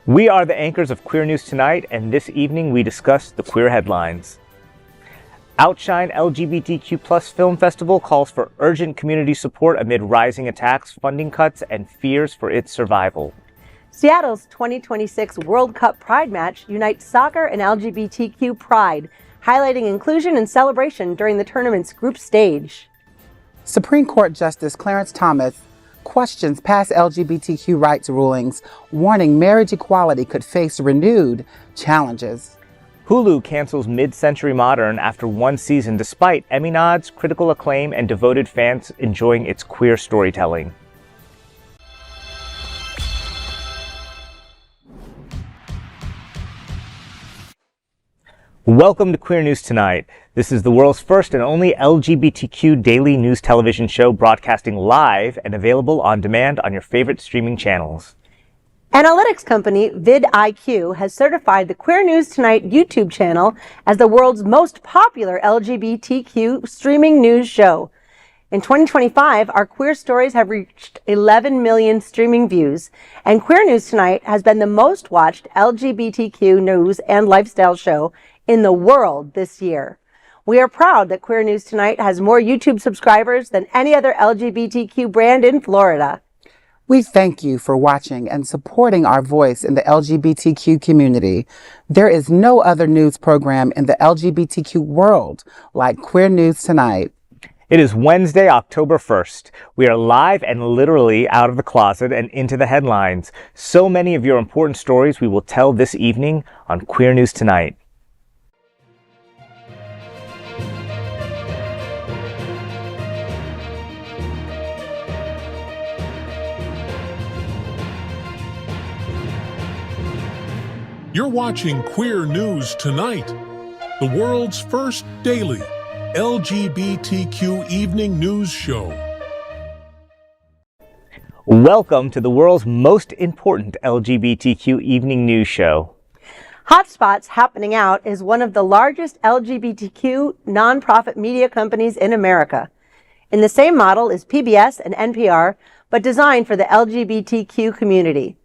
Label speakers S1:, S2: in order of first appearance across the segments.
S1: We are the anchors of Queer News Tonight, and this evening we discuss the queer headlines. Outshine LGBTQ+ Film Festival calls for urgent community support amid rising attacks, funding cuts, and fears for its survival.
S2: Seattle's 2026 World Cup Pride match unites soccer and LGBTQ pride, highlighting inclusion and celebration during the tournament's group stage.
S3: Supreme Court Justice Clarence questions past LGBTQ rights rulings, warning marriage equality could face renewed challenges.
S1: Hulu cancels Mid-Century Modern after one season despite Emmy nods, critical acclaim, and devoted fans enjoying its queer storytelling. Welcome to Queer News Tonight. This is the world's first and only LGBTQ daily news television show broadcasting live and available on demand on your favorite streaming channels.
S2: Analytics company vidIQ has certified the Queer News Tonight YouTube channel as the world's most popular LGBTQ streaming news show. In 2025, our queer stories have reached 11 million streaming views, and Queer News Tonight has been the most watched LGBTQ news and lifestyle show in the world this year. We are proud that Queer News Tonight has more YouTube subscribers than any other LGBTQ brand in Florida.
S3: We thank you for watching and supporting our voice in the LGBTQ community. There is no other news program in the LGBTQ world like Queer News Tonight.
S1: It is Wednesday, October 1st. We are live and literally out of the closet and into the headlines. So many of your important stories we will tell this evening on Queer News Tonight.
S4: You're watching Queer News Tonight, the world's first daily LGBTQ evening news show.
S1: Welcome to the world's most important LGBTQ evening news show.
S2: Hotspots Happening Out is one of the largest LGBTQ nonprofit media companies in America. In the same model as PBS and NPR, but designed for the LGBTQ community.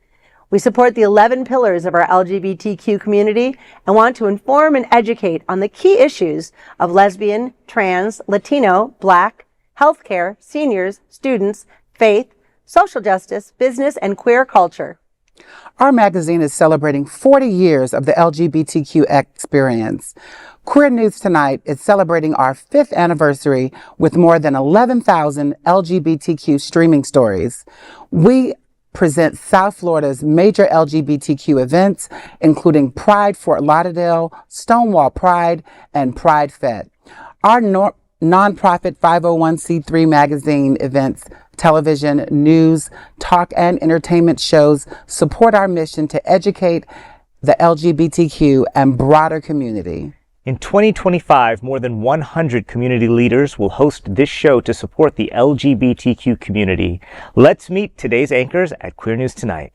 S2: We support the 11 pillars of our LGBTQ community and want to inform and educate on the key issues of lesbian, trans, Latino, Black, healthcare, seniors, students, faith, social justice, business, and queer culture.
S3: Our magazine is celebrating 40 years of the LGBTQ experience. Queer News Tonight is celebrating our 5th anniversary with more than 11,000 LGBTQ streaming stories. We present South Florida's major LGBTQ events, including Pride Fort Lauderdale, Stonewall Pride, and Pride Fest. Our nonprofit 501c3 magazine events, television, news, talk, and entertainment shows support our mission to educate the LGBTQ and broader community.
S1: In 2025, more than 100 community leaders will host this show to support the LGBTQ community. Let's meet today's anchors at Queer News Tonight.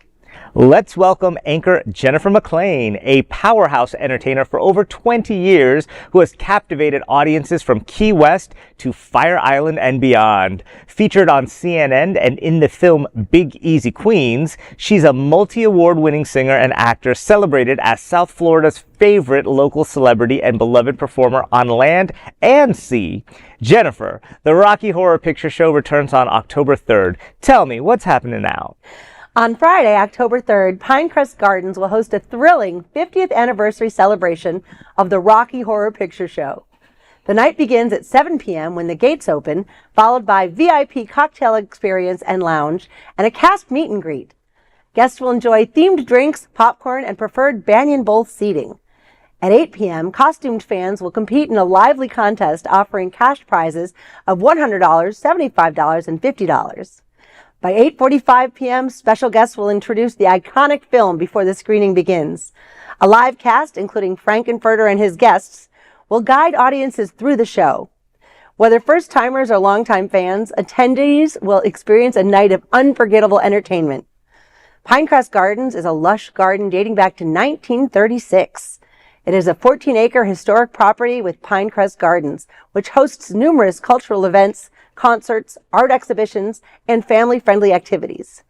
S1: Let's welcome anchor Jennifer McClain, a powerhouse entertainer for over 20 years who has captivated audiences from Key West to Fire Island and beyond. Featured on CNN and in the film Big Easy Queens, she's a multi-award winning singer and actor celebrated as South Florida's favorite local celebrity and beloved performer on land and sea. Jennifer, the Rocky Horror Picture Show returns on October 3rd. Tell me, what's happening now?
S2: On Friday, October 3rd, Pinecrest Gardens will host a thrilling 50th anniversary celebration of the Rocky Horror Picture Show. The night begins at 7 p.m. when the gates open, followed by VIP cocktail experience and lounge, and a cast meet and greet. Guests will enjoy themed drinks, popcorn, and preferred Banyan Bowl seating. At 8 p.m., costumed fans will compete in a lively contest offering cash prizes of $100, $75, and $50. By 8:45 p.m., special guests will introduce the iconic film before the screening begins. A live cast, including Frankenfurter and his guests, will guide audiences through the show. Whether first-timers or longtime fans, attendees will experience a night of unforgettable entertainment. Pinecrest Gardens is a lush garden dating back to 1936. It is a 14-acre historic property with Pinecrest Gardens, which hosts numerous cultural events, concerts, art exhibitions, and family-friendly activities.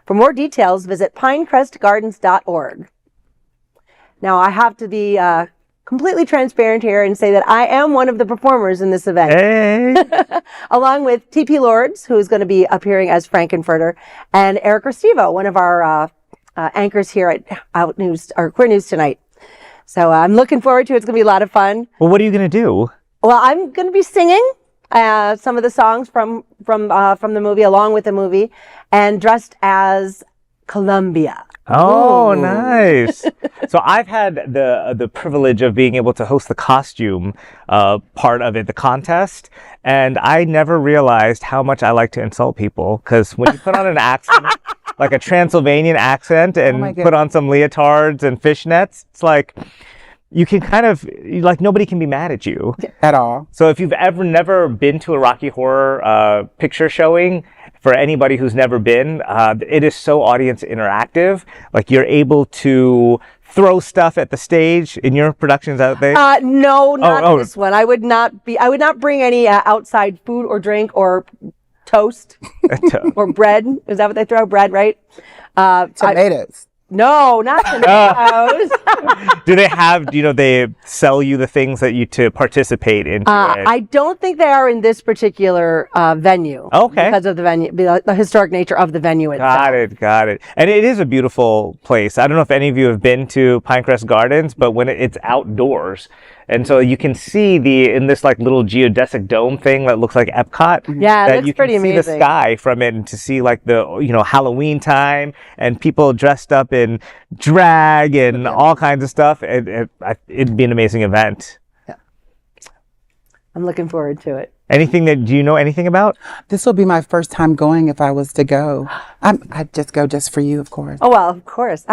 S2: For more details, visit pinecrestgardens.org. Now, I have to be completely transparent here and say that I am one of the performers in this event.
S1: Hey.
S2: Along with TP Lords, who is going to be appearing as Frankenfurter, and Eric Restivo, one of our anchors here at Out News or Queer News Tonight. So I'm looking forward to it. It's going to be a lot of fun.
S1: Well, what are you going to do?
S2: Well, I'm going to be singing some of the songs from the movie, along with the movie, and dressed as Columbia.
S1: Oh,
S2: Ooh.
S1: nice. So I've had the privilege of being able to host the costume part of it, the contest, and I never realized how much I like to insult people, because when you put on an accent, like a Transylvanian accent, and put on some leotards and fishnets, it's like you can kind of, like, nobody can be mad at you.
S3: At all.
S1: So if you've never been to a Rocky Horror picture showing, for anybody who's never been, it is so audience interactive. Like, you're able to throw stuff at the stage in your productions out there.
S2: No, not this one. I would not bring any outside food or drink or toast or bread. Is that what they throw? Bread, right?
S3: Tomatoes.
S2: No, not tomatoes.
S1: Do they sell you the things that you to participate in?
S2: I don't think they are in this particular venue.
S1: Okay.
S2: Because of the venue, the historic nature of the venue itself.
S1: Got it. And it is a beautiful place. I don't know if any of you have been to Pinecrest Gardens, but when it's outdoors. And so you can see in this like little geodesic dome thing that looks like Epcot.
S2: Yeah,
S1: that
S2: looks
S1: you can
S2: pretty
S1: see
S2: amazing.
S1: the sky from it, and to see like the Halloween time and people dressed up in drag and all kinds of stuff. It'd be an amazing event.
S2: Yeah. I'm looking forward to it.
S1: Do you know anything about?
S3: This will be my first time going if I was to go. I'd just go just for you, of course.
S2: Oh, well, of course.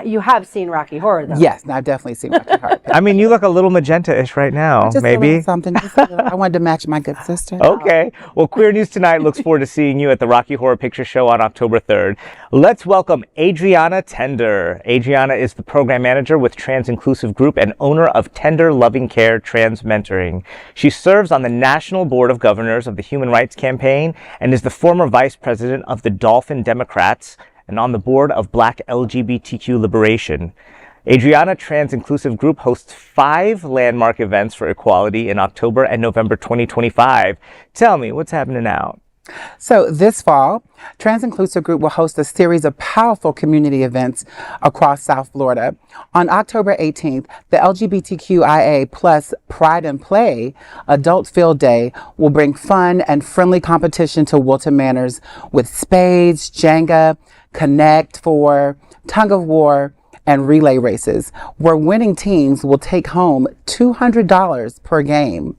S2: You have seen Rocky Horror, though.
S3: Yes, I've definitely seen Rocky Horror.
S1: I mean, you look a little magenta-ish right now,
S3: Just
S1: maybe.
S3: a little something. I wanted to match my good sister.
S1: Okay. Well, Queer News Tonight looks forward to seeing you at the Rocky Horror Picture Show on October 3rd. Let's welcome Adrianna Tender. Adrianna is the program manager with Transinclusive Group and owner of Tender Loving Care Trans Mentoring. She serves on the National Board of Governors of the Human Rights Campaign and is the former vice president of the Dolphin Democrats and on the board of Black LGBTQ Liberation. Adrianna Transinclusive Group hosts 5 landmark events for equality in October and November 2025. Tell me, what's happening now?
S3: So this fall, Transinclusive Group will host a series of powerful community events across South Florida. On October 18th, the LGBTQIA plus Pride and Play Adult Field Day will bring fun and friendly competition to Wilton Manors with spades, Jenga, Connect Four, Tug of War, and relay races, where winning teams will take home $200 per game.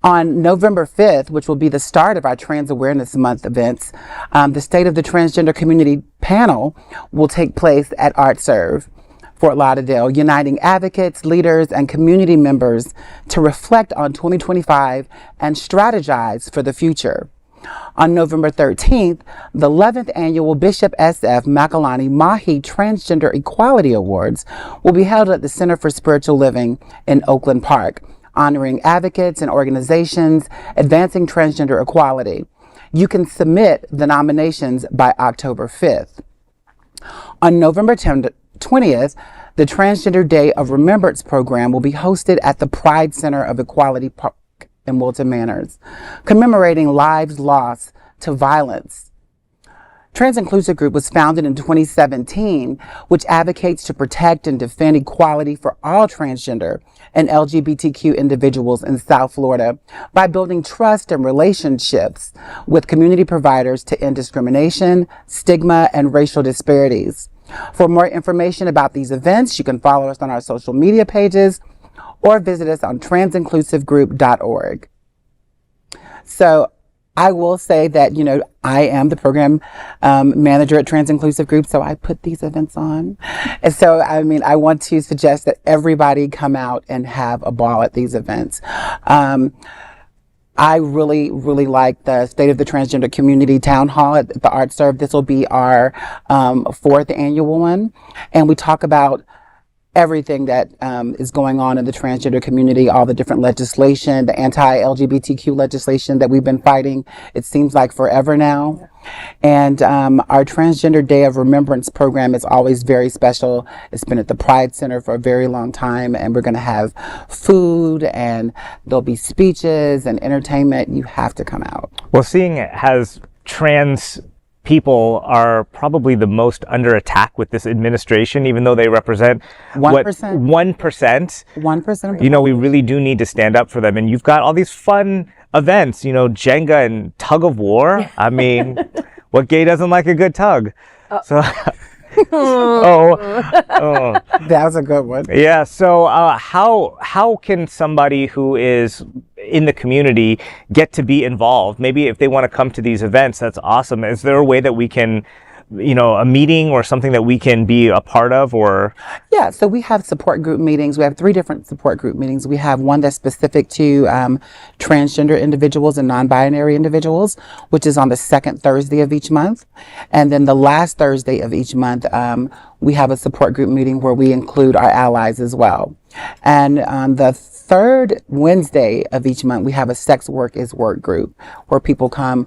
S3: On November 5th, which will be the start of our Trans Awareness Month events, the State of the Transgender Community panel will take place at ArtServe, Fort Lauderdale, uniting advocates, leaders, and community members to reflect on 2025 and strategize for the future. On November 13th, the 11th annual Bishop S.F. McClain Mahi Transgender Equality Awards will be held at the Center for Spiritual Living in Oakland Park, honoring advocates and organizations advancing transgender equality. You can submit the nominations by October 5th. On November 20th, the Transgender Day of Remembrance program will be hosted at the Pride Center of Equality Park in Wilton Manors, commemorating lives lost to violence. Transinclusive Group was founded in 2017, which advocates to protect and defend equality for all transgender and LGBTQ individuals in South Florida by building trust and relationships with community providers to end discrimination, stigma, and racial disparities. For more information about these events, you can follow us on our social media pages or visit us on transinclusivegroup.org. So I will say that, I am the program manager at Transinclusive Group, so I put these events on. And so, I want to suggest that everybody come out and have a ball at these events. I really, really like the State of the Transgender Community Town Hall at the ArtServe. This will be our 4th annual one. And we talk about everything that is going on in the transgender community, all the different legislation, the anti-LGBTQ legislation that we've been fighting, it seems like forever now. And our Transgender Day of Remembrance program is always very special. It's been at the Pride Center for a very long time, and we're going to have food, and there'll be speeches and entertainment. You have to come out.
S1: Well, seeing as trans people are probably the most under attack with this administration, even though they represent
S3: 1%.
S1: 1%.
S3: 1%.
S1: You know, we really do need to stand up for them. And you've got all these fun events, you know, Jenga and tug of war. I mean, what gay doesn't like a good tug? So,
S3: That was a good one.
S1: yeah. So, how can somebody who is in the community get to be involved? Maybe if they want to come to these events, that's awesome. Is there a way that we can, you know, a meeting or something that we can be a part of? Or
S3: Yeah, so we have support group meetings. We have 3 different support group meetings. We have one that's specific to transgender individuals and non-binary individuals, which is on the 2nd Thursday of each month. And then the last Thursday of each month, we have a support group meeting where we include our allies as well. And on the 3rd Wednesday of each month, we have a Sex Work is Work group where people come.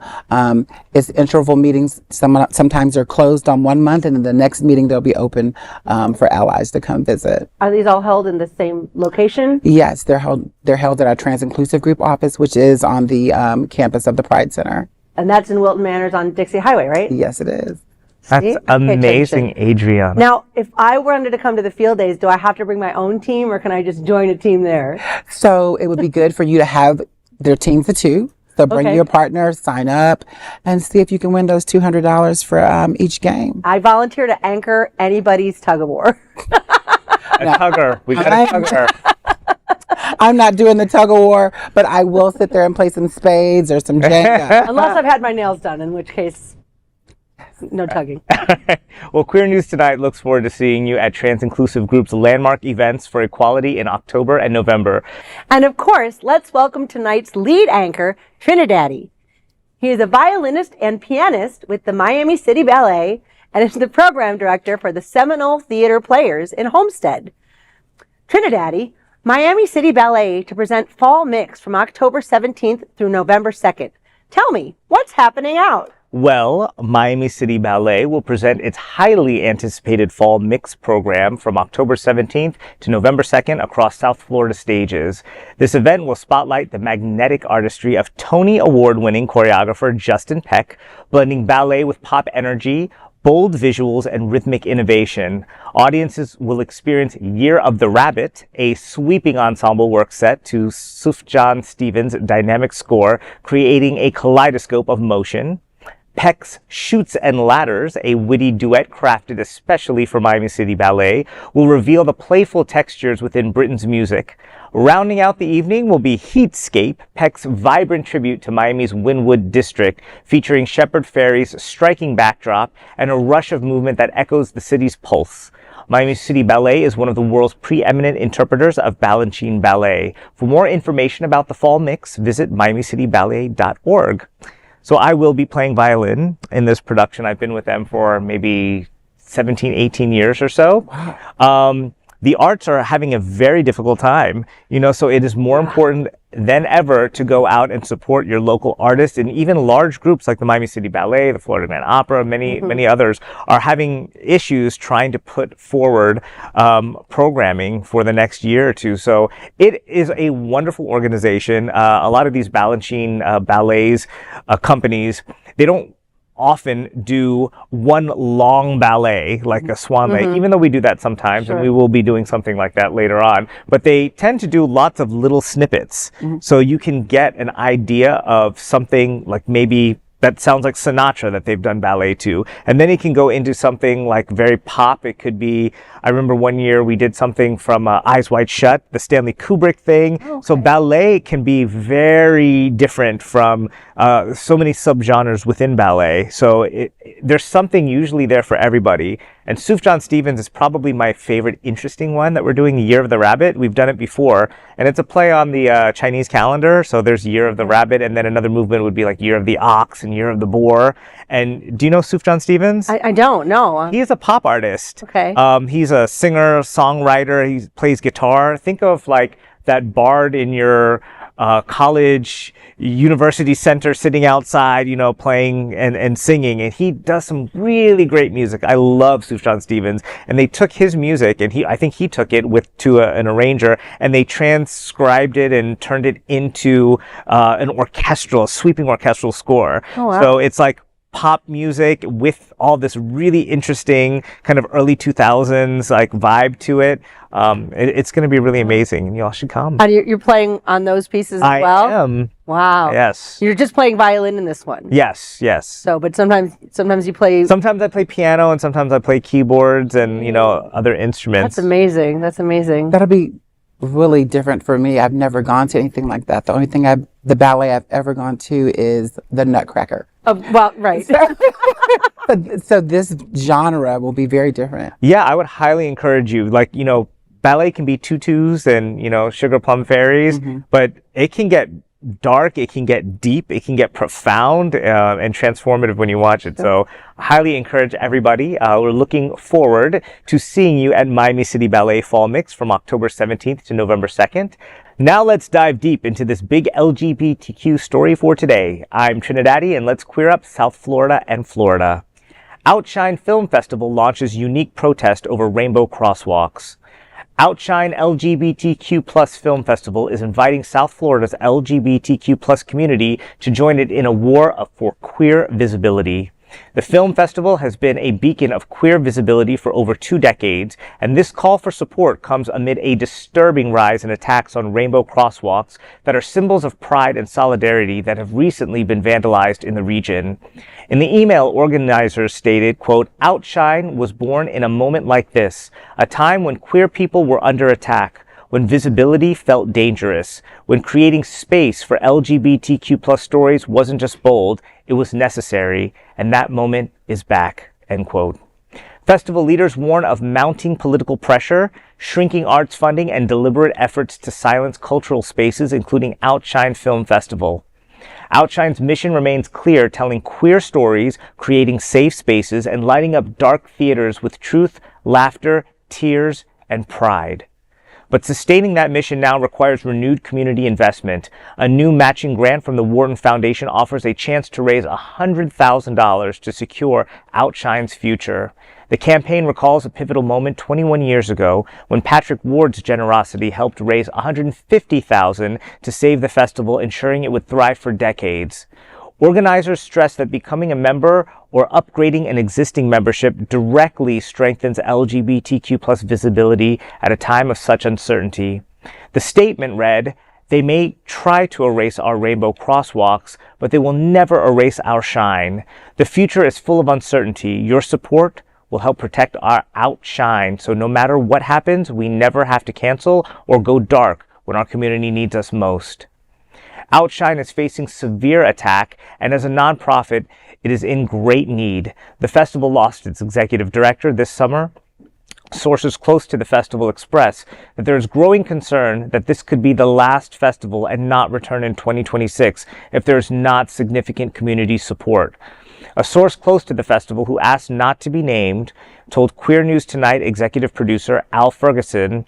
S3: It's interval meetings. Sometimes they're closed on one month, and then the next meeting they'll be open for allies to come visit.
S2: Are these all held in the same location?
S3: Yes, they're held at our Transinclusive group office, which is on the campus of the Pride Center.
S2: And that's in Wilton Manors on Dixie Highway, right?
S3: Yes, it is.
S1: that's
S2: See?
S1: amazing, Adrianna.
S2: Now, if I wanted to come to the field days, do I have to bring my own team, or can I just join a team there?
S3: So it would be good for you to have their teams of 2. So bring
S2: Okay.
S3: your partner, sign up, and see if you can win those $200 for each game.
S2: I volunteer to anchor anybody's tug of war.
S1: A tugger. We got a tugger.
S3: I'm not doing the tug of war, but I will sit there and play some spades or some Jenga.
S2: Unless I've had my nails done, in which case, no tugging.
S1: Well, Queer News Tonight looks forward to seeing you at Transinclusive Group's landmark events for equality in October and November.
S2: And of course, let's welcome tonight's lead anchor, TriniDaddy. He is a violinist and pianist with the Miami City Ballet and is the program director for the Seminole Theater Players in Homestead. TriniDaddy, Miami City Ballet to present Fall Mix from October 17th through November 2nd. Tell me, what's happening out?
S1: Well, Miami City Ballet will present its highly anticipated Fall Mix program from October 17th to November 2nd across South Florida stages. This event will spotlight the magnetic artistry of Tony Award-winning choreographer Justin Peck, blending ballet with pop energy, bold visuals, and rhythmic innovation. Audiences will experience Year of the Rabbit, a sweeping ensemble work set to Sufjan Stevens' dynamic score, creating a kaleidoscope of motion. Peck's Chutes and Ladders, a witty duet crafted especially for Miami City Ballet, will reveal the playful textures within Britain's music. Rounding out the evening will be Heatscape, Peck's vibrant tribute to Miami's Wynwood district, featuring Shepard Fairey's striking backdrop and a rush of movement that echoes the city's pulse. Miami City Ballet is one of the world's preeminent interpreters of Balanchine ballet. For more information about the Fall Mix, visit miamicityballet.org. So I will be playing violin in this production. I've been with them for maybe 17, 18 years or so. Wow. The arts are having a very difficult time, you know, so it is more important than ever to go out and support your local artists, and even large groups like the Miami City Ballet, the Florida Man Opera, many others are having issues trying to put forward programming for the next year or two. So it is a wonderful organization. A lot of these Balanchine ballets companies, they don't often do one long ballet like a Swan Lake, even though we do that sometimes, and we will be doing something like that later on. But they tend to do lots of little snippets, so you can get an idea of something like maybe that sounds like Sinatra that they've done ballet to. And then it can go into something like very pop. It could be, I remember one year we did something from Eyes Wide Shut, the Stanley Kubrick thing. Okay. So ballet can be very different from so many subgenres within ballet. So there's something usually there for everybody. And Sufjan Stevens is probably my favorite interesting one that we're doing, Year of the Rabbit. We've done it before, and it's a play on the Chinese calendar. So there's Year of the Rabbit, and then another movement would be like Year of the Ox and Year of the Boar. And do you know Sufjan Stevens?
S2: I don't know.
S1: He is a pop artist.
S2: Okay.
S1: He's a singer, songwriter. He plays guitar. Think of like that bard in your college university center sitting outside, you know, playing and singing, and he does some really great music. I love Sufjan Stevens, and they took his music, and I think he took it to an arranger, and they transcribed it and turned it into an sweeping orchestral score.
S2: Oh, wow.
S1: So it's like pop music with all this really interesting kind of early 2000s like vibe to it. It's going to be really amazing, and y'all should come.
S2: And you're playing on those pieces as well?
S1: I am.
S2: Wow.
S1: Yes.
S2: You're just playing violin in this one?
S1: Yes.
S2: So, but sometimes you play...
S1: Sometimes I play piano, and sometimes I play keyboards and, you know, other instruments.
S2: That's amazing.
S3: That'll be really different for me. I've never gone to anything like that. The only thing the ballet I've ever gone to is the Nutcracker.
S2: Well, right.
S3: So this genre will be very different.
S1: Yeah, I would highly encourage you. Like, you know, ballet can be tutus and, you know, sugar plum fairies, but it can get dark, it can get deep, it can get profound and transformative when you watch it. So I highly encourage everybody. We're looking forward to seeing you at Miami City Ballet Fall Mix from October 17th to November 2nd. Now let's dive deep into this big LGBTQ story for today. I'm TriniDaddy, and let's queer up South Florida and Florida. Outshine Film Festival launches unique protest over rainbow crosswalks. Outshine LGBTQ Plus Film Festival is inviting South Florida's LGBTQ Plus community to join it in a war for queer visibility. The film festival has been a beacon of queer visibility for over 2 decades, and this call for support comes amid a disturbing rise in attacks on rainbow crosswalks that are symbols of pride and solidarity that have recently been vandalized in the region. In the email, organizers stated, quote, "Outshine was born in a moment like this, a time when queer people were under attack, when visibility felt dangerous, when creating space for LGBTQ plus stories wasn't just bold, it was necessary, and that moment is back," end quote. Festival leaders warn of mounting political pressure, shrinking arts funding, and deliberate efforts to silence cultural spaces, including Outshine Film Festival. Outshine's mission remains clear, telling queer stories, creating safe spaces, and lighting up dark theaters with truth, laughter, tears, and pride. But sustaining that mission now requires renewed community investment. A new matching grant from the Wharton Foundation offers a chance to raise $100,000 to secure Outshine's future. The campaign recalls a pivotal moment 21 years ago when Patrick Ward's generosity helped raise $150,000 to save the festival, ensuring it would thrive for decades. Organizers stress that becoming a member or upgrading an existing membership directly strengthens LGBTQ plus visibility at a time of such uncertainty. The statement read, "They may try to erase our rainbow crosswalks, but they will never erase our shine. The future is full of uncertainty. Your support will help protect our outshine, so no matter what happens, we never have to cancel or go dark when our community needs us most." Outshine is facing severe attack, and as a nonprofit, it is in great need. The festival lost its executive director this summer. Sources close to the festival express that there is growing concern that this could be the last festival and not return in 2026 if there is not significant community support. A source close to the festival, who asked not to be named, told Queer News Tonight executive producer Al Ferguson,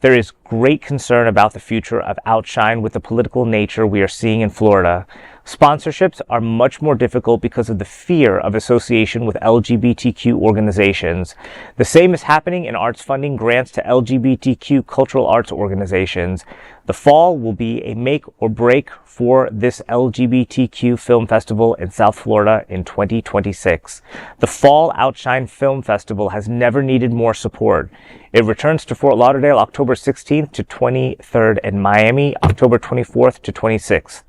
S1: "There is great concern about the future of Outshine with the political nature we are seeing in Florida. Sponsorships are much more difficult because of the fear of association with LGBTQ organizations. The same is happening in arts funding grants to LGBTQ cultural arts organizations. The fall will be a make or break for this LGBTQ film festival in South Florida in 2026. The Fall Outshine Film Festival has never needed more support. It returns to Fort Lauderdale October 16th to 23rd and Miami October 24th to 26th.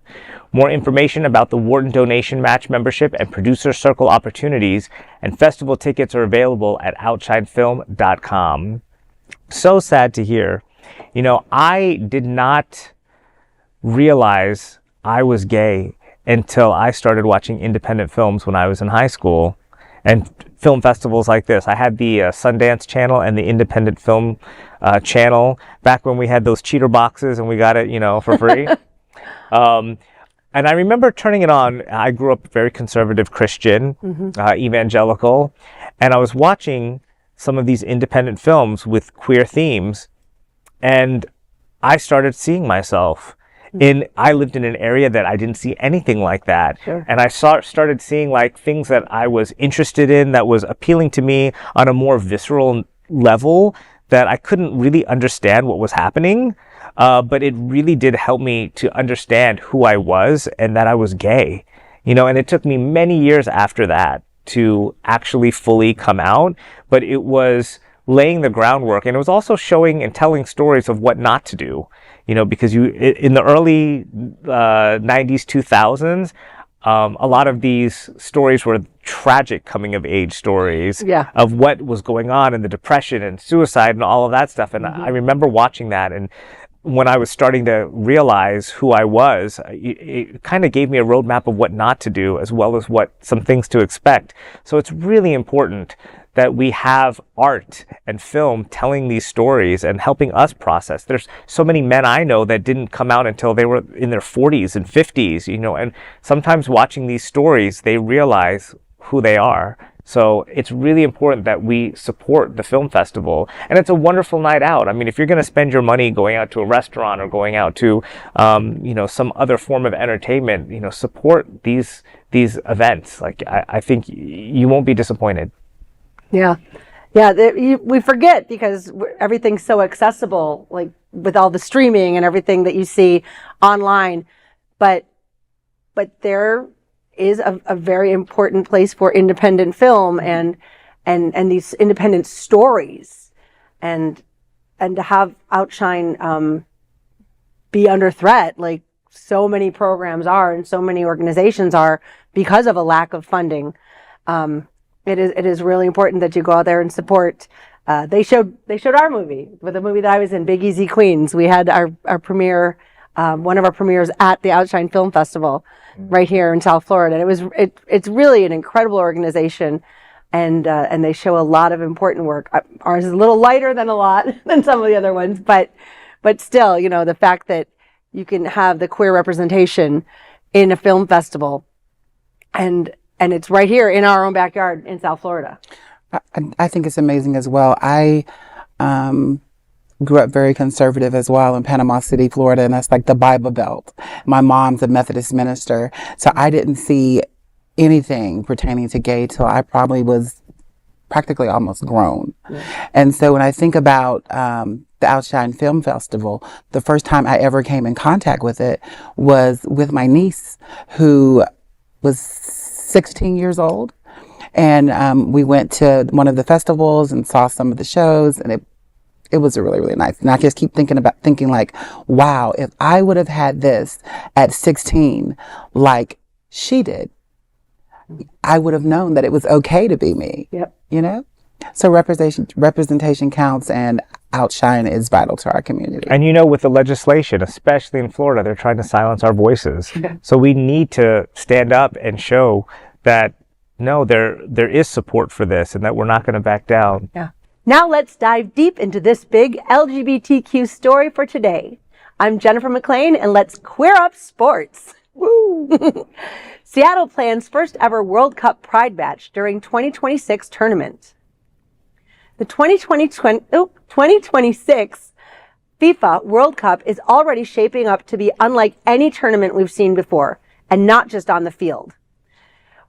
S1: More information about the Wharton Donation Match membership and producer circle opportunities and festival tickets are available at outshinefilm.com. So sad to hear. You know, I did not realize I was gay until I started watching independent films when I was in high school. and film festivals like this. I had the Sundance channel and the Independent Film channel back when we had those cheater boxes and we got it, for free. And I remember turning it on. I grew up very conservative Christian, evangelical, and I was watching some of these independent films with queer themes, and I started seeing myself I lived in an area that I didn't see anything like that.
S2: Sure.
S1: And I started seeing like things that I was interested in, that was appealing to me on a more visceral level, that I couldn't really understand what was happening. But it really did help me to understand who I was and that I was gay, and it took me many years after that to actually fully come out, but it was laying the groundwork, and it was also showing and telling stories of what not to do, because in the early 90s, 2000s, a lot of these stories were tragic coming of age stories of what was going on and the depression and suicide and all of that stuff. And I remember watching that, and when I was starting to realize who I was, it kind of gave me a roadmap of what not to do, as well as some things to expect. So it's really important that we have art and film telling these stories and helping us process. There's so many men I know that didn't come out until they were in their 40s and 50s, and sometimes watching these stories, they realize who they are. So it's really important that we support the film festival, and it's a wonderful night out. I mean, if you're going to spend your money going out to a restaurant or going out to, some other form of entertainment, support these events. Like, I think you won't be disappointed.
S2: Yeah. We forget because everything's so accessible, like with all the streaming and everything that you see online. But there is a very important place for independent film and these independent stories, and to have Outshine be under threat, like so many programs are and so many organizations are, because of a lack of funding. It is really important that you go out there and support. They showed our movie, with the movie that I was in, Big Easy Queens. We had our premiere, one of our premieres at the Outshine Film Festival right here in South Florida. And it's really an incredible organization, and they show a lot of important work. Ours is a little lighter than some of the other ones, but still, the fact that you can have the queer representation in a film festival, and it's right here in our own backyard in South Florida.
S3: I think it's amazing as well. I grew up very conservative as well in Panama City, Florida, and that's like the Bible Belt. My mom's a Methodist minister, so I didn't see anything pertaining to gay till I probably was practically almost grown. Yeah. And so when I think about the Outshine Film Festival, the first time I ever came in contact with it was with my niece, who was 16 years old, and we went to one of the festivals and saw some of the shows, and it was really, really nice. And I just keep thinking like, wow, if I would have had this at 16 like she did, I would have known that it was okay to be me.
S2: Yep.
S3: So representation counts, and Outshine is vital to our community.
S1: And with the legislation, especially in Florida, they're trying to silence our voices. So we need to stand up and show that, no, there is support for this, and that we're not going to back down.
S2: Yeah. Now let's dive deep into this big LGBTQ story for today. I'm Jennifer McClain, and let's queer up sports. Woo! Seattle plans first ever World Cup Pride match during 2026 tournament. The 2026 FIFA World Cup is already shaping up to be unlike any tournament we've seen before, and not just on the field.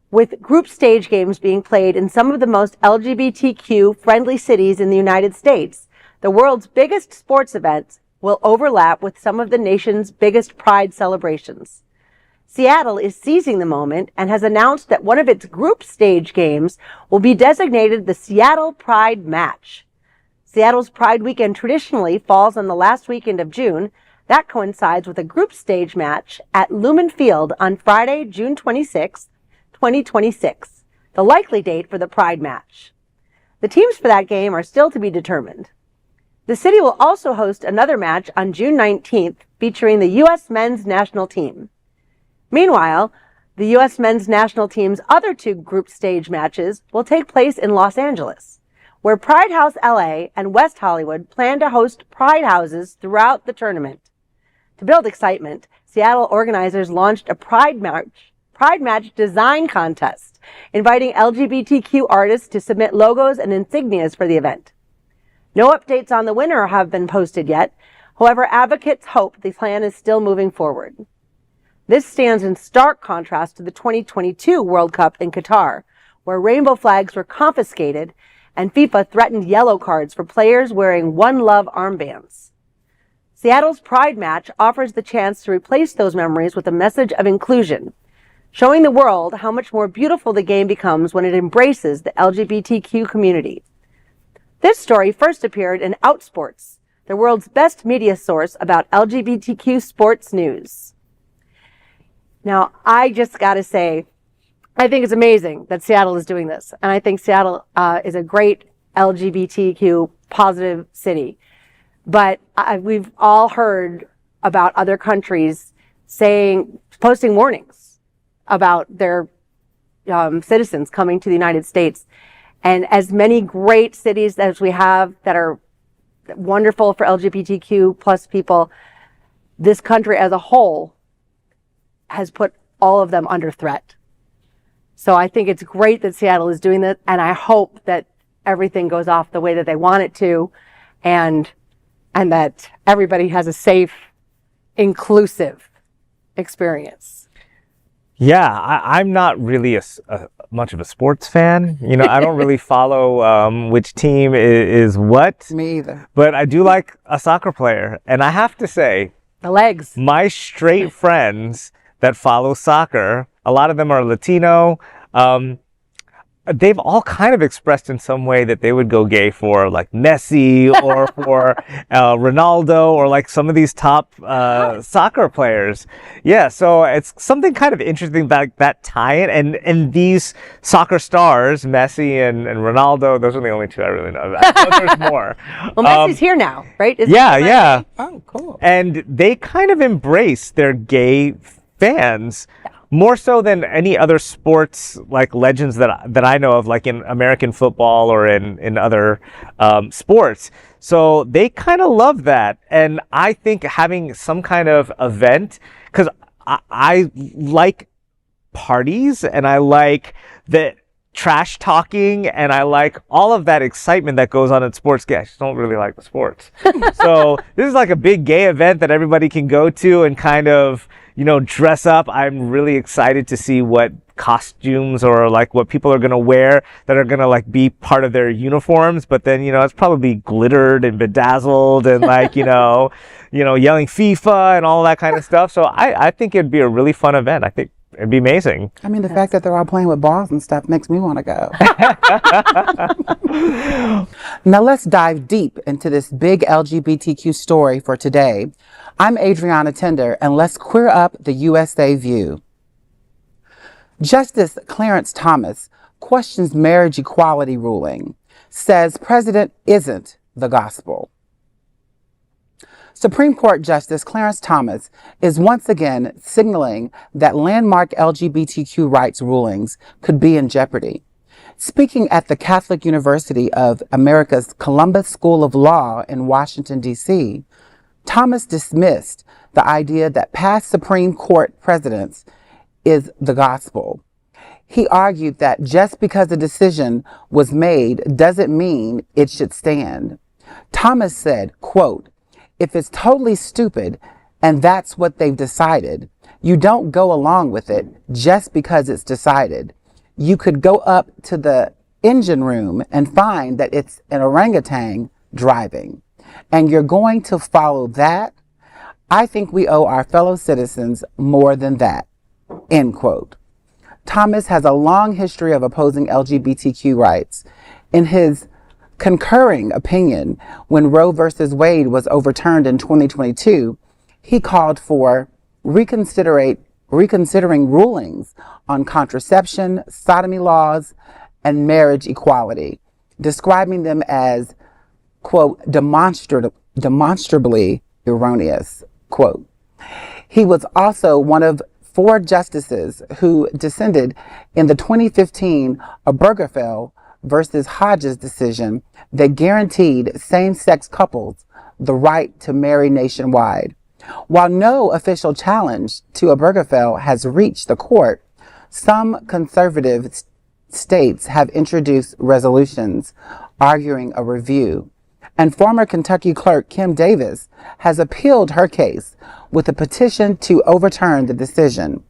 S2: With group stage games being played in some of the most LGBTQ-friendly cities in the United States, the world's biggest sports events will overlap with some of the nation's biggest pride celebrations. Seattle is seizing the moment and has announced that one of its group stage games will be designated the Seattle Pride Match. Seattle's Pride Weekend traditionally falls on the last weekend of June. That coincides with a group stage match at Lumen Field on Friday, June 26, 2026, the likely date for the Pride Match. The teams for that game are still to be determined. The city will also host another match on June 19th featuring the U.S. men's national team. Meanwhile, The U.S. men's national team's other two group stage matches will take place in Los Angeles, where Pride House LA and West Hollywood plan to host Pride houses throughout the tournament. To build excitement, Seattle organizers launched a Pride Match design contest, inviting LGBTQ artists to submit logos and insignias for the event. No updates on the winner have been posted yet. However, advocates hope the plan is still moving forward. This stands in stark contrast to the 2022 World Cup in Qatar, where rainbow flags were confiscated and FIFA threatened yellow cards for players wearing One Love armbands. Seattle's Pride Match offers the chance to replace those memories with a message of inclusion, showing the world how much more beautiful the game becomes when it embraces the LGBTQ community. This story first appeared in Outsports, the world's best media source about LGBTQ sports news. Now, I just got to say, I think it's amazing that Seattle is doing this. And I think Seattle is a great LGBTQ positive city. But we've all heard about other countries posting warnings about their citizens coming to the United States. And as many great cities as we have that are wonderful for LGBTQ plus people, this country as a whole has put all of them under threat. So I think it's great that Seattle is doing that, and I hope that everything goes off the way that they want it to, and that everybody has a safe, inclusive experience.
S1: Yeah, I'm not really much of a sports fan. You know, I don't really follow which team is what.
S3: Me either.
S1: But I do like a soccer player. And I have to say,
S2: The legs.
S1: my straight friends that follow soccer, a lot of them are Latino. They've all kind of expressed in some way that they would go gay for like Messi or for Ronaldo or like some of these top soccer players. Yeah, so it's something kind of interesting about that tie-in. And these soccer stars, Messi and Ronaldo, those are the only two I really know about. But there's more.
S2: Well, Messi's here now, right?
S1: Yeah.
S3: Oh, cool.
S1: And they kind of embrace their gay fans. More so than any other sports like legends that I know of, like in American football or in other sports. So they kind of love that. And I think having some kind of event, because I like parties and I like the trash talking and I like all of that excitement that goes on in sports. I just don't really like the sports. So this is like a big gay event that everybody can go to and kind of, you know, dress up. I'm really excited to see what costumes or like what people are going to wear that are going to like be part of their uniforms. But then, you know, it's probably glittered and bedazzled and like, you know, yelling FIFA and all that kind of stuff. So I think it'd be a really fun event. I think it'd be amazing.
S3: I mean, the fact that they're all playing with balls and stuff makes me want to go. Now let's dive deep into this big LGBTQ story for today. I'm Adrianna Tender, and let's queer up the USA view. Justice Clarence Thomas questions marriage equality ruling, says Precedent isn't the gospel. Supreme Court Justice Clarence Thomas is once again signaling that landmark LGBTQ rights rulings could be in jeopardy. Speaking at the Catholic University of America's Columbus School of Law in Washington, D.C., Thomas dismissed the idea that past Supreme Court precedents is the gospel. He argued that just because a decision was made doesn't mean it should stand. Thomas said, quote, "If it's totally stupid and that's what they've decided, you don't go along with it just because it's decided. You could go up to the engine room and find that it's an orangutan driving. And you're going to follow that? I think we owe our fellow citizens more than that." End quote. Thomas has a long history of opposing LGBTQ rights. In his concurring opinion, when Roe versus Wade was overturned in 2022, he called for reconsidering rulings on contraception, sodomy laws, and marriage equality, describing them as, quote, demonstrably erroneous, quote. He was also one of 4 justices who dissented in the 2015 Obergefell versus Hodges decision that guaranteed same-sex couples the right to marry nationwide. While no official challenge to Obergefell has reached the court, some conservative states have introduced resolutions arguing a review, and former Kentucky clerk Kim Davis has appealed her case with a petition to overturn the decision.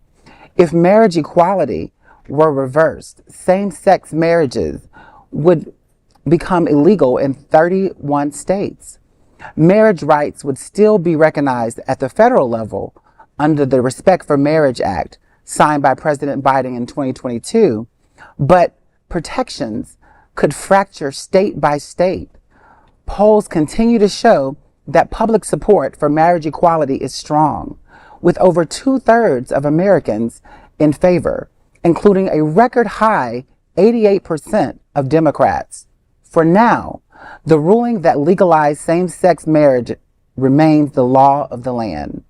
S3: If marriage equality were reversed, same-sex marriages would become illegal in 31 states. Marriage rights would still be recognized at the federal level under the Respect for Marriage Act signed by President Biden in 2022, but protections could fracture state by state. Polls continue to show that public support for marriage equality is strong, with over 2/3 of Americans in favor, including a record high 88% of Democrats. For now, the ruling that legalized same-sex marriage remains the law of the land.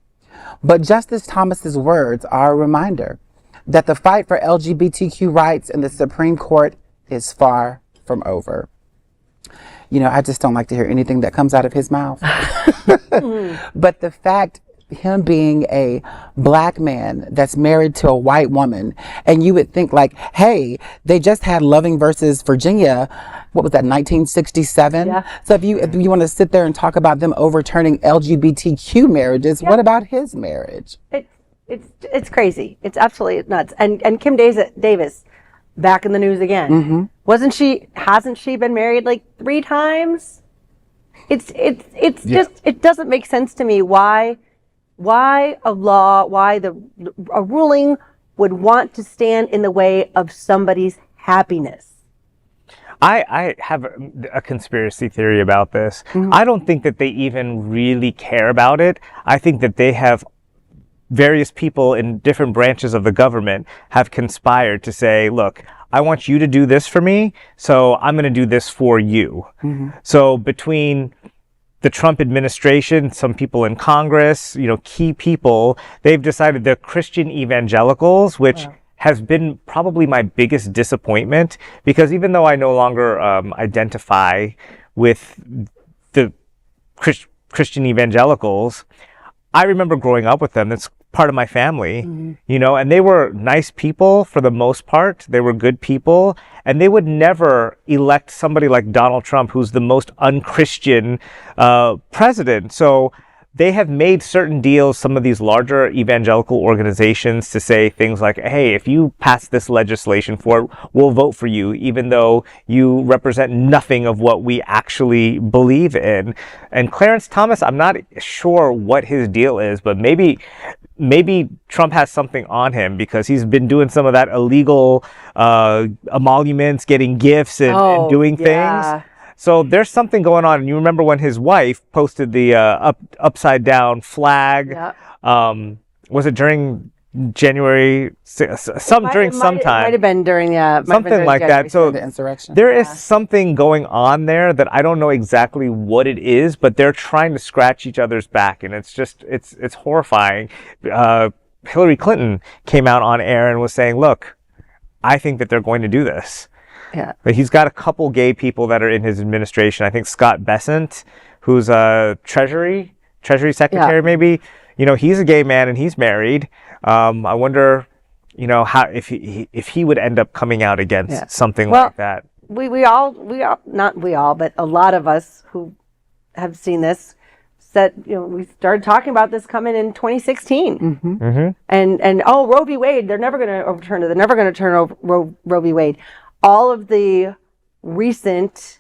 S3: But Justice Thomas's words are a reminder that the fight for LGBTQ rights in the Supreme Court is far from over. You know, I just don't like to hear anything that comes out of his mouth. But the fact, him being a black man that's married to a white woman, and you would think like, hey, they just had Loving versus Virginia, what was that, 1967?
S2: Yeah.
S3: So if you want to sit there and talk about them overturning LGBTQ marriages, what about his marriage?
S2: It's crazy. It's absolutely nuts. And Kim Davis, back in the news again.
S3: Mm-hmm.
S2: Hasn't she been married like 3 times? It's just, it doesn't make sense to me why a ruling would want to stand in the way of somebody's happiness.
S1: I have a conspiracy theory about this. I don't think that they even really care about it. I think that they have various people in different branches of the government have conspired to say, look, I want you to do this for me, so I'm going to do this for you. So between the Trump administration, some people in Congress, key people, they've decided they're Christian evangelicals, which has been probably my biggest disappointment, because even though I no longer identify with the Christian evangelicals, I remember growing up with them. That's part of my family, and they were nice people for the most part. They were good people, and they would never elect somebody like Donald Trump, who's the most unchristian president. So they have made certain deals, some of these larger evangelical organizations, to say things like, hey, if you pass this legislation for it, we'll vote for you, even though you represent nothing of what we actually believe in. And Clarence Thomas, I'm not sure what his deal is, but maybe Trump has something on him, because he's been doing some of that illegal emoluments, getting gifts and doing things. So there's something going on. And you remember when his wife posted the upside down flag? Was it during January? Sometime.
S2: It might have been during
S1: something like that. So
S3: the insurrection.
S1: There is something going on there that I don't know exactly what it is, but they're trying to scratch each other's back, and it's horrifying. Hillary Clinton came out on air and was saying, "Look, I think that they're going to do this."
S2: Yeah.
S1: But he's got a couple gay people that are in his administration. I think Scott Bessent, who's a Treasury Secretary, maybe. He's a gay man and he's married. I wonder, how if he would end up coming out against something like that.
S2: We all, not we all, but a lot of us who have seen this said, we started talking about this coming in 2016. And Roe v. Wade, they're never going to overturn it. They're never going to turn over Roe v. Wade. All of the recent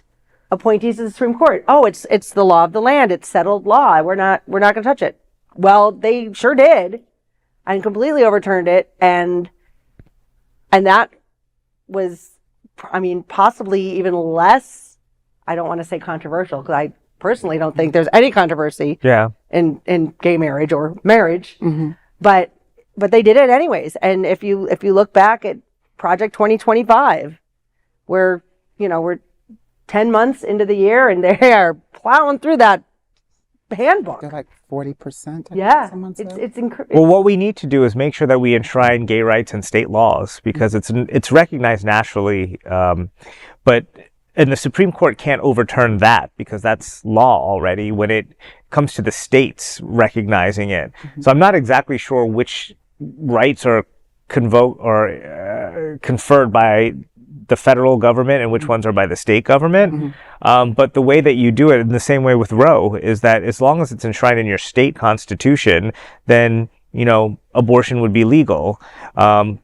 S2: appointees of the Supreme Court, it's the law of the land. It's settled law. We're not going to touch it. Well, they sure did, and completely overturned it. And that was, possibly even less, I don't want to say controversial, because I personally don't think there's any controversy in gay marriage or marriage, but they did it anyways. And if you look back at Project 2025, we're 10 months into the year and they are plowing through that handbook.
S3: They're like 40%.
S2: Yeah,
S3: Someone said.
S2: it's incredible.
S1: Well, what we need to do is make sure that we enshrine gay rights in state laws because it's recognized nationally, but and the Supreme Court can't overturn that because that's law already when it comes to the states recognizing it. So I'm not exactly sure which rights are conferred by the federal government and which ones are by the state government. But the way that you do it in the same way with Roe is that as long as it's enshrined in your state constitution, then, abortion would be legal.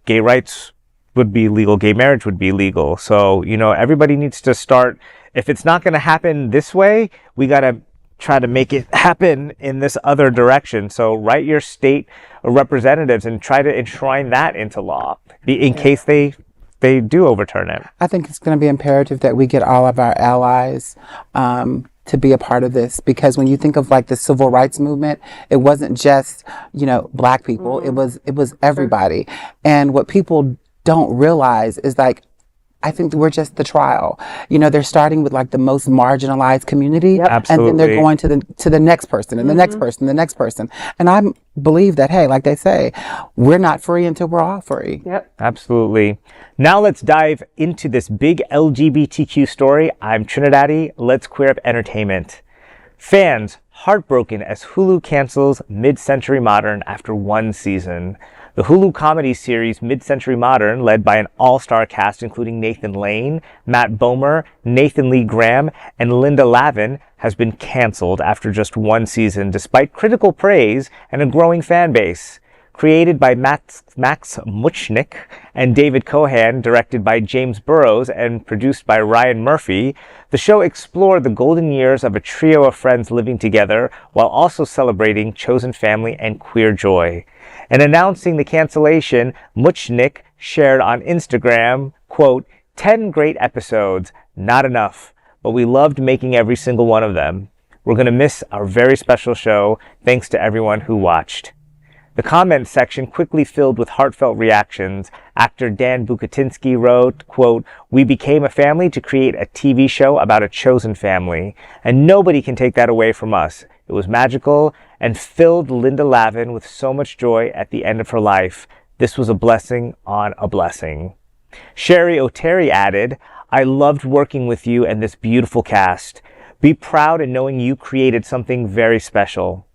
S1: Gay rights would be legal. Gay marriage would be legal. So, everybody needs to start. If it's not going to happen this way, we got to try to make it happen in this other direction. So write your state representatives and try to enshrine that into law in case they do overturn it.
S3: I think it's going to be imperative that we get all of our allies to be a part of this, because when you think of like the civil rights movement, it wasn't just, Black people. It was everybody. And what people don't realize is like, I think we're just the trial. They're starting with like the most marginalized community, and then they're going to the next person and the next person, the next person. And I believe that, hey, like they say, we're not free until we're all free.
S2: Yep.
S1: Absolutely. Now let's dive into this big LGBTQ story. I'm TriniDaddy. Let's queer up entertainment. Fans heartbroken as Hulu cancels Mid-Century Modern after one season. The Hulu comedy series Mid-Century Modern, led by an all-star cast including Nathan Lane, Matt Bomer, Nathan Lee Graham, and Linda Lavin, has been canceled after just one season, despite critical praise and a growing fan base. Created by Max Muchnick and David Cohan, directed by James Burrows, and produced by Ryan Murphy, the show explored the golden years of a trio of friends living together while also celebrating chosen family and queer joy. And announcing the cancellation, Muchnick shared on Instagram, quote, 10 great episodes, not enough, but we loved making every single one of them. We're going to miss our very special show. Thanks to everyone who watched. The comment section quickly filled with heartfelt reactions. Actor Dan Bukatinsky wrote, quote, we became a family to create a TV show about a chosen family, and nobody can take that away from us. It was magical and filled Linda Lavin with so much joy at the end of her life. This was a blessing on a blessing. Sherry O'Terry added, I loved working with you and this beautiful cast. Be proud in knowing you created something very special.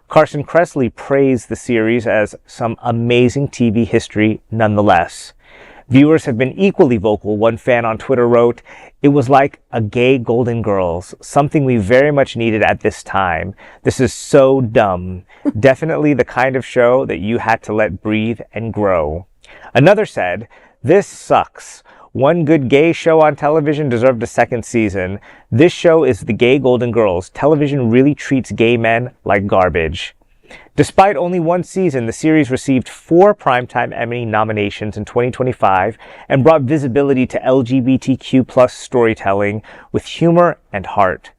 S1: Carson Kressley praised the series as some amazing TV history nonetheless. Viewers have been equally vocal. One fan on Twitter wrote, it was like a gay Golden Girls, something we very much needed at this time. This is so dumb. Definitely the kind of show that you had to let breathe and grow. Another said, this sucks. One good gay show on television deserved a second season. This show is the gay Golden Girls. Television really treats gay men like garbage. Despite only one season, the series received 4 Primetime Emmy nominations in 2025 and brought visibility to LGBTQ+ storytelling with humor and heart.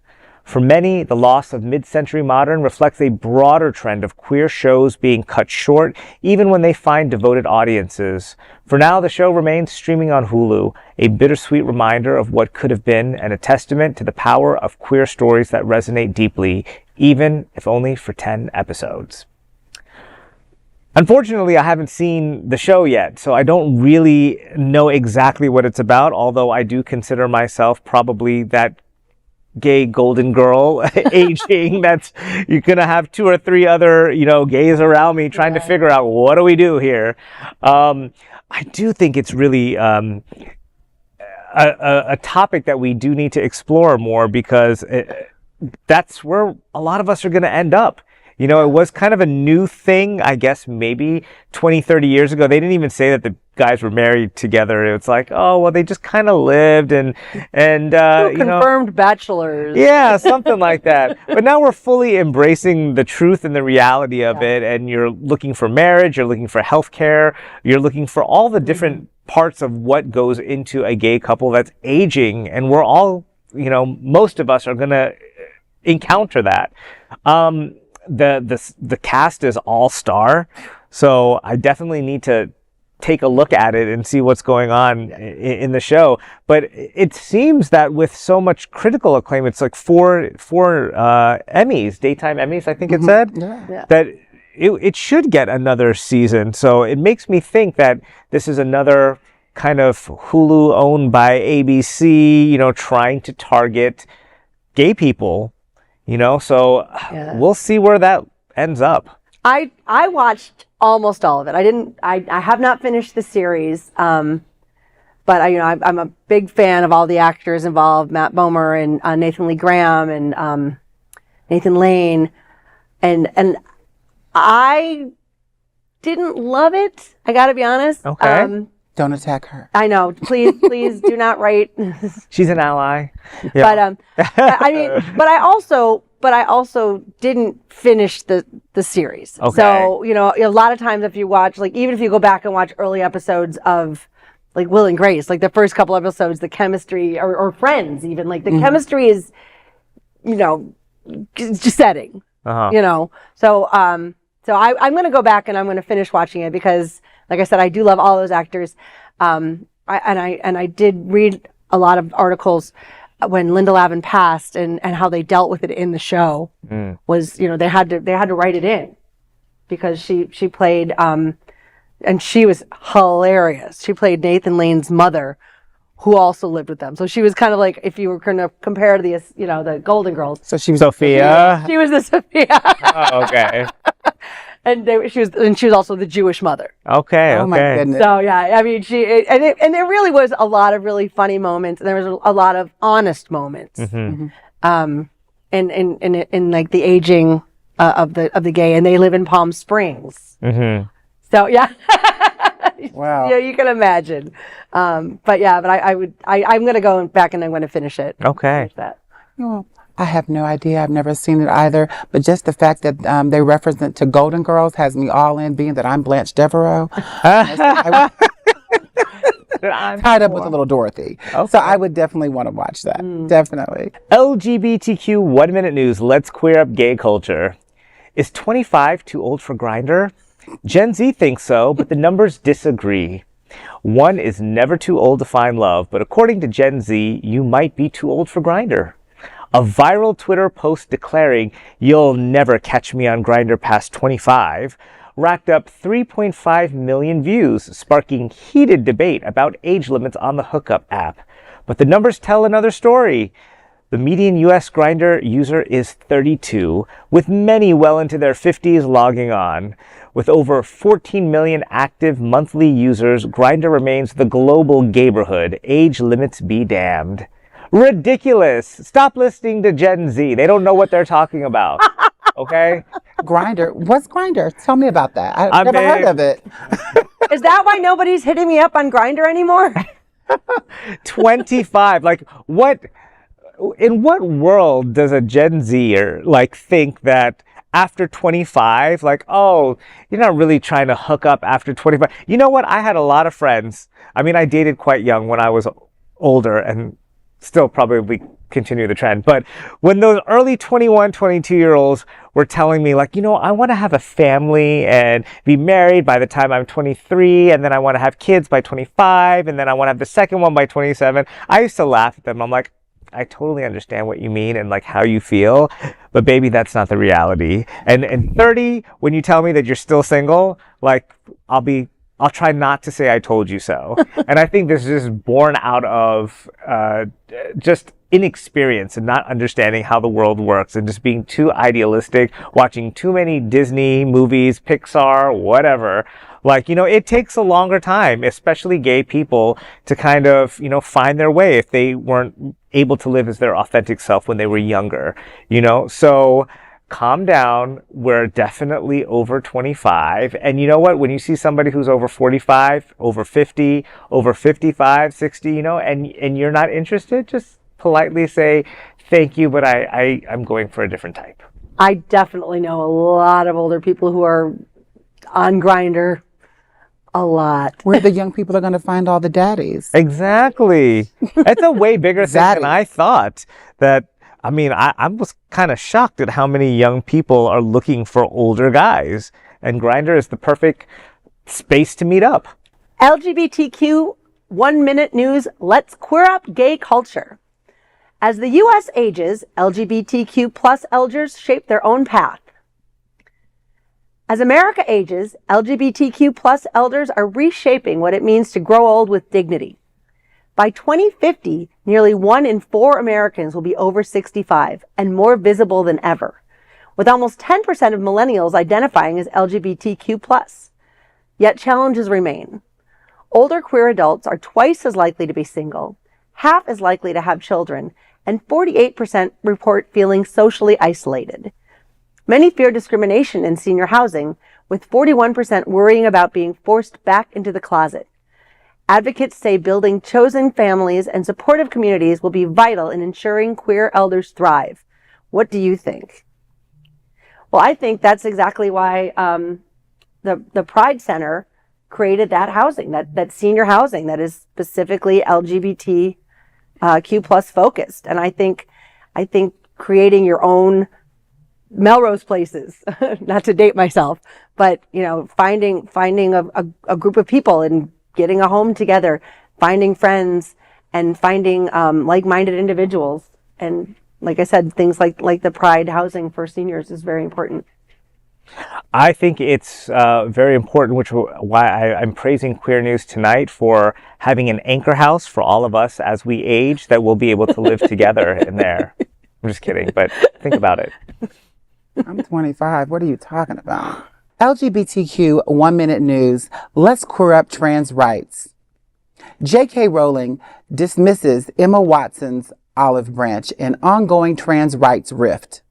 S1: For many, the loss of Mid-Century Modern reflects a broader trend of queer shows being cut short, even when they find devoted audiences. For now, the show remains streaming on Hulu, a bittersweet reminder of what could have been and a testament to the power of queer stories that resonate deeply, even if only for 10 episodes. Unfortunately, I haven't seen the show yet, so I don't really know exactly what it's about, although I do consider myself probably that gay Golden Girl aging that's you're gonna have 2 or 3 other gays around me trying to figure out what do we do here. I do think it's really a topic that we do need to explore more, because that's where a lot of us are going to end up. It was kind of a new thing, I guess, maybe 20, 30 years ago. They didn't even say that the guys were married together. It's like, oh, well, they just kind of lived and
S2: confirmed bachelors.
S1: Yeah, something like that. But now we're fully embracing the truth and the reality of it. And you're looking for marriage, you're looking for healthcare, you're looking for all the different parts of what goes into a gay couple that's aging. And we're all, most of us are going to encounter that. The cast is all star, so I definitely need to take a look at it and see what's going on in the show. But it seems that with so much critical acclaim, it's like four Emmys, daytime Emmys, I think it said, that it should get another season. So it makes me think that this is another kind of Hulu owned by ABC, you know, trying to target gay people, you know, so we'll see where that ends up.
S2: I watched almost all of it. I have not finished the series, but I'm a big fan of all the actors involved, Matt Bomer and Nathan Lee Graham and Nathan Lane, and I didn't love it. I got to be honest.
S1: Okay.
S3: Don't attack her.
S2: I know. Please do not write.
S1: She's an ally. Yeah.
S2: But I also didn't finish the series.
S1: Okay.
S2: So, you know, a lot of times if you watch, like, even if you go back and watch early episodes of like Will and Grace, like the first couple episodes, the chemistry or Friends, even like the chemistry is, you know, just setting, you know? So, I'm going to go back and I'm going to finish watching it because, like I said, I do love all those actors. I did read a lot of articles when Linda Lavin passed and how they dealt with it in the show. Was, you know, they had to write it in because she played, and she was hilarious. She played Nathan Lane's mother, who also lived with them. So she was kind of like, if you were going to compare to the, you know, the Golden Girls.
S3: So she was
S1: Sophia.
S2: She was the Sophia.
S1: Oh, okay.
S2: And she was also the Jewish mother.
S1: Okay.
S3: Oh my goodness.
S2: So yeah, I mean, there really was a lot of really funny moments, and there was a lot of honest moments. In like the aging of the gay, and they live in Palm Springs. So yeah.
S3: Wow.
S2: Yeah, you can imagine. I'm going to go back and I'm going to finish it.
S1: Okay.
S2: Finish that.
S3: Well, I have no idea. I've never seen it either. But just the fact that they reference it to Golden Girls has me all in, being that I'm Blanche Devereaux. Tied up with a little Dorothy. Okay. So I would definitely want to watch that. Definitely.
S1: LGBTQ 1 Minute News. Let's queer up gay culture. Is 25 too old for Grindr? Gen Z thinks so, but the numbers disagree. One is never too old to find love, but according to Gen Z, you might be too old for Grindr. A viral Twitter post declaring, "You'll never catch me on Grindr past 25," racked up 3.5 million views, sparking heated debate about age limits on the hookup app. But the numbers tell another story. The median US Grindr user is 32, with many well into their 50s logging on. With over 14 million active monthly users, Grindr remains the global gayborhood. Age limits be damned. Ridiculous. Stop listening to Gen Z. They don't know what they're talking about. Okay?
S3: Grindr. What's Grindr? Tell me about that. I've never heard of it.
S2: Is that why nobody's hitting me up on Grindr anymore?
S1: 25. Like, what? In what world does a Gen Zer like think that after 25, like, oh, you're not really trying to hook up after 25? You know what? I had a lot of friends. I mean, I dated quite young when I was older and still probably continue the trend. But when those early 21, 22-year-olds were telling me, like, you know, I want to have a family and be married by the time I'm 23, and then I want to have kids by 25, and then I want to have the second one by 27, I used to laugh at them. I'm like, I totally understand what you mean and like how you feel, but baby, that's not the reality. And 30, when you tell me that you're still single, like, I'll try not to say I told you so. And I think this is born out of just inexperience and not understanding how the world works and just being too idealistic, watching too many Disney movies, Pixar, whatever. Like, you know, it takes a longer time, especially gay people, to kind of, you know, find their way if they weren't able to live as their authentic self when they were younger, you know? So calm down. We're definitely over 25. And you know what? When you see somebody who's over 45, over 50, over 55, 60, you know, and you're not interested, just politely say, thank you, but I'm going for a different type.
S2: I definitely know a lot of older people who are on Grindr. A lot.
S3: Where the young people are going to find all the daddies.
S1: Exactly. It's a way bigger thing than I thought. I was kind of shocked at how many young people are looking for older guys. And Grindr is the perfect space to meet up.
S2: LGBTQ 1 Minute News, let's queer up gay culture. As the U.S. ages, LGBTQ plus elders shape their own path. As America ages, LGBTQ plus elders are reshaping what it means to grow old with dignity. By 2050, nearly 1 in 4 Americans will be over 65 and more visible than ever, with almost 10% of millennials identifying as LGBTQ plus. Yet challenges remain. Older queer adults are twice as likely to be single, half as likely to have children, and 48% report feeling socially isolated. Many fear discrimination in senior housing, with 41% worrying about being forced back into the closet. Advocates say building chosen families and supportive communities will be vital in ensuring queer elders thrive. What do you think? Well, I think that's exactly why the Pride Center created that housing, that senior housing that is specifically LGBTQ plus focused. And I think creating your own Melrose Places, not to date myself, but finding a group of people and getting a home together, finding friends and finding like-minded individuals. And like I said, things like the Pride housing for seniors is very important.
S1: I think it's very important, which why I'm praising Queer News Tonight for having an anchor house for all of us as we age that we'll be able to live together in there. I'm just kidding, but think about it.
S3: I'm 25. What are you talking about? LGBTQ 1 Minute News. Let's queer up trans rights. J.K. Rowling dismisses Emma Watson's olive branch in ongoing trans rights rift.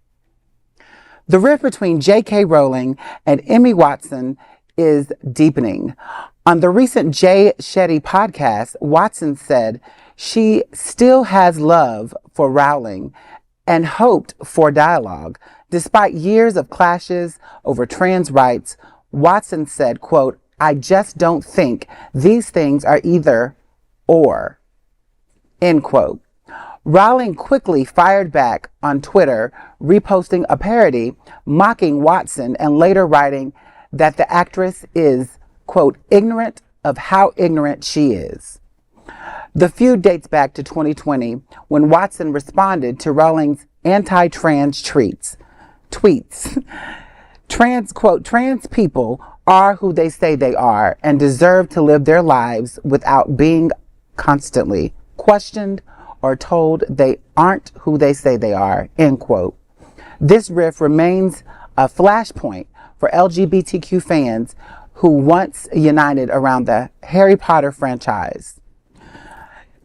S3: The rift between J.K. Rowling and Emmy Watson is deepening. On the recent Jay Shetty podcast, Watson said she still has love for Rowling and hoped for dialogue. Despite years of clashes over trans rights, Watson said, quote, "I just don't think these things are either or," end quote. Rowling quickly fired back on Twitter, reposting a parody mocking Watson and later writing that the actress is, quote, ignorant of how ignorant she is. The feud dates back to 2020 when Watson responded to Rowling's anti-trans tweets. Trans people are who they say they are and deserve to live their lives without being constantly questioned or told they aren't who they say they are, end quote. This rift remains a flashpoint for LGBTQ fans who once united around the Harry Potter franchise.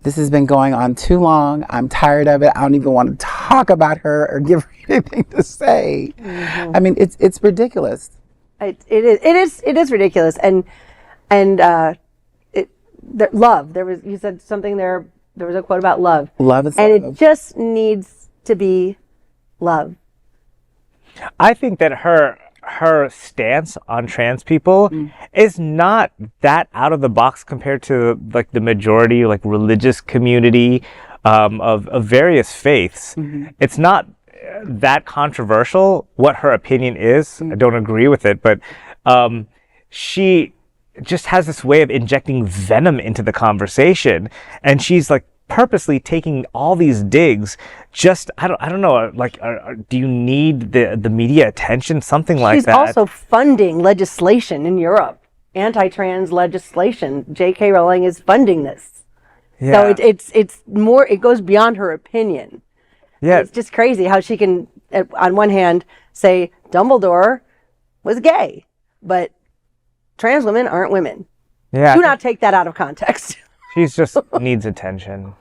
S3: This has been going on too long. I'm tired of it. I don't even want to talk about her or give her anything to say. Mm-hmm. I mean, it's ridiculous.
S2: It is ridiculous. And love. You said something there. There was a quote about love.
S3: Love is
S2: and
S3: love.
S2: It just needs to be love.
S1: I think that her stance on trans people is not that out of the box compared to like the majority like religious community of various faiths. Mm-hmm. It's not that controversial what her opinion is. Mm-hmm. I don't agree with it, but she just has this way of injecting venom into the conversation, and she's like purposely taking all these digs. Just I don't know, like do you need the media attention, something like that?
S2: She's also funding legislation in Europe, anti-trans legislation. J.K. Rowling is funding this. Yeah. So it's more, it goes beyond her opinion. Yeah. It's just crazy how she can on one hand say Dumbledore was gay, but trans women aren't women. Yeah. Do not take that out of context.
S1: She just needs attention.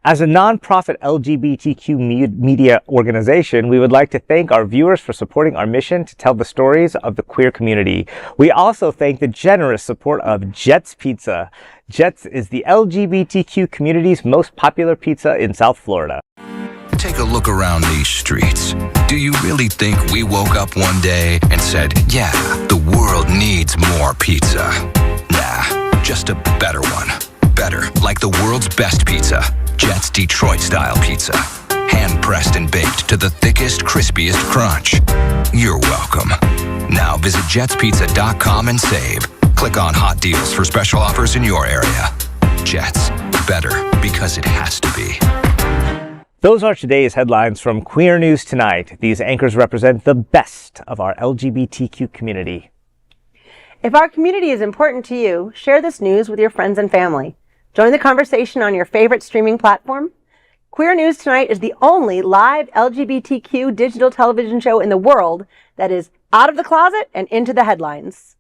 S1: As a nonprofit LGBTQ media organization, we would like to thank our viewers for supporting our mission to tell the stories of the queer community. We also thank the generous support of Jets Pizza. Jets is the LGBTQ community's most popular pizza in South Florida.
S5: Take a look around these streets. Do you really think we woke up one day and said, yeah, the world needs more pizza? Nah, just a better one. Better, like the world's best pizza, Jet's Detroit-style pizza. Hand-pressed and baked to the thickest, crispiest crunch. You're welcome. Now visit jetspizza.com and save. Click on hot deals for special offers in your area. Jets, better because it has to be.
S1: Those are today's headlines from Queer News Tonight. These anchors represent the best of our LGBTQ community.
S2: If our community is important to you, share this news with your friends and family. Join the conversation on your favorite streaming platform. Queer News Tonight is the only live LGBTQ digital television show in the world that is out of the closet and into the headlines.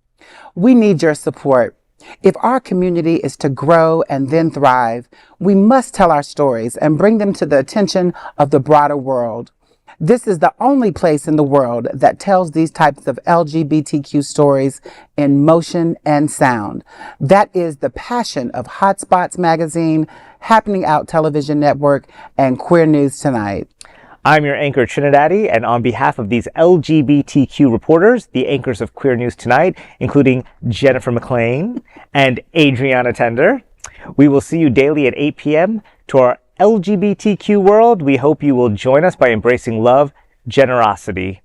S3: We need your support. If our community is to grow and then thrive, we must tell our stories and bring them to the attention of the broader world. This is the only place in the world that tells these types of LGBTQ stories in motion and sound. That is the passion of Hotspots Magazine, Happening Out Television Network, and Queer News Tonight.
S1: I'm your anchor, TriniDaddy, and on behalf of these LGBTQ reporters, the anchors of Queer News Tonight, including Jennifer McClain and Adrianna Tender, we will see you daily at 8 p.m. To our LGBTQ world, we hope you will join us by embracing love, generosity,